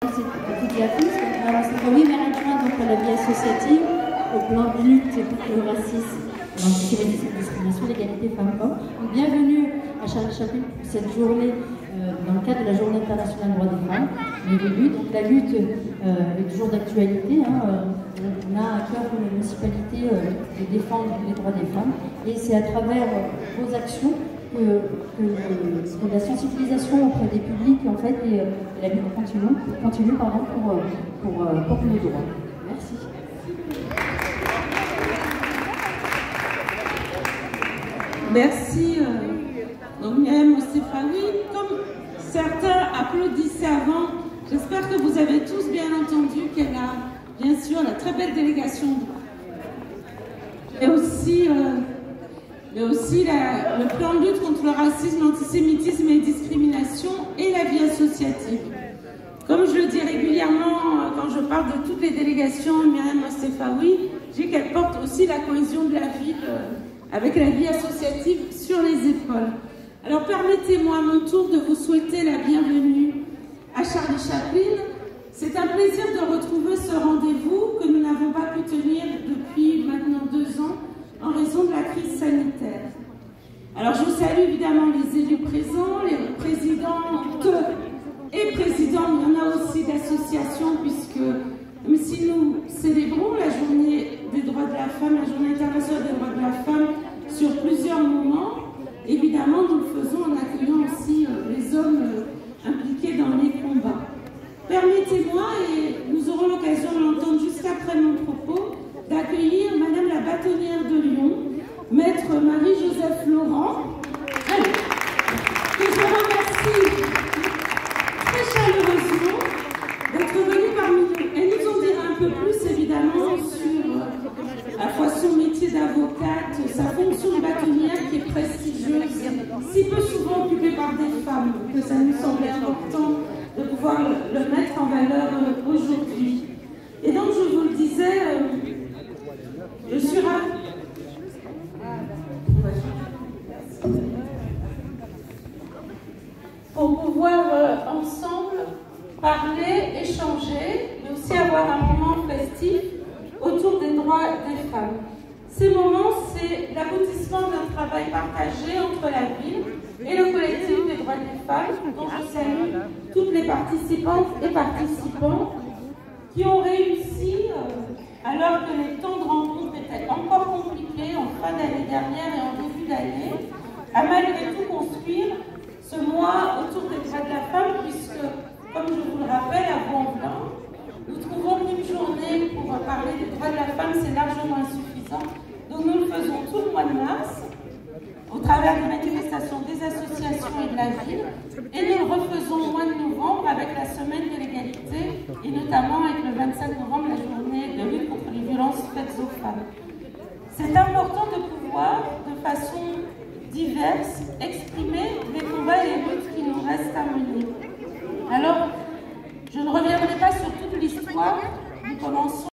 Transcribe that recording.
toutes et à tous. Alors, c'est premier adjoint donc, à la vie associative au plan de lutte contre le racisme, l'antisémitisme, la discrimination, l'égalité femmes-hommes. Bienvenue à Charlie Chaplin pour cette journée dans le cadre de la Journée internationale des droits des femmes. Donc la lutte est toujours d'actualité. On a à cœur pour les municipalités de défendre les droits des femmes. Et c'est à travers vos actions que la sensibilisation auprès des publics en fait, et la lutte continue pour nos droits. Merci. Merci. Donc Myriam Mostefaoui, comme certains applaudissaient avant, j'espère que vous avez tous bien entendu qu'elle a bien sûr la très belle délégation et aussi le plan de lutte contre le racisme, l'antisémitisme et les discriminations et la vie associative. Comme je le dis régulièrement quand je parle de toutes les délégations, Myriam Mostefaoui, je dis qu'elle porte aussi la cohésion de la ville avec la vie associative sur les épaules. Alors permettez-moi à mon tour de vous souhaiter la bienvenue à Charlie Chaplin. C'est un plaisir de retrouver ce rendez-vous que nous n'avons pas pu tenir depuis maintenant 2 ans en raison de la crise sanitaire. Alors je salue évidemment les élus présents, les présidentes et présidents, mais il y en a aussi d'associations puisque même si nous célébrons la journée des droits de la femme, la journée internationale des droits de la femme sur plusieurs moments, évidemment nous le faisons en accueillant aussi les hommes impliqués dans les combats. Permettez-moi, et nous aurons l'occasion de l'entendre juste après mon propos, d'accueillir Madame la bâtonnière de Lyon, Maître Marie-Joseph Laurent, que je remercie très chaleureusement d'être venue parmi nous. Elle nous en dira un peu plus évidemment sur à la fois son métier d'avocate, sa fonction de bâtonnière qui est prestigieuse, si peu souvent occupée par des femmes, que ça nous semblait important de pouvoir le mettre en valeur aujourd'hui. Et donc je vous le disais, je suis ravie. Pour pouvoir ensemble parler, échanger, mais aussi avoir un moment festif autour des droits des femmes. Ces moments, c'est l'aboutissement d'un travail partagé entre la ville et le collectif des droits des femmes, dont je salue toutes les participantes et participants qui ont réussi, alors que les temps de rencontre étaient encore compliqués en fin d'année dernière et en début d'année, à malgré tout construire ce mois autour des droits de la femme, puisque, comme je vous le rappelle, à Vaux-en-Velin, nous trouvons une journée pour parler des droits de la femme, c'est largement insuffisant. Donc nous le faisons tout le mois de mars, au travers des manifestations des associations et de la ville, et nous le refaisons au mois de novembre avec la semaine de l'égalité, et notamment avec le 25 novembre, la journée de lutte contre les violences faites aux femmes. C'est important de pouvoir, de façon diverse, exprimer les combats et les luttes qui nous restent à mener. Alors, je ne reviendrai pas sur toute l'histoire, nous commençons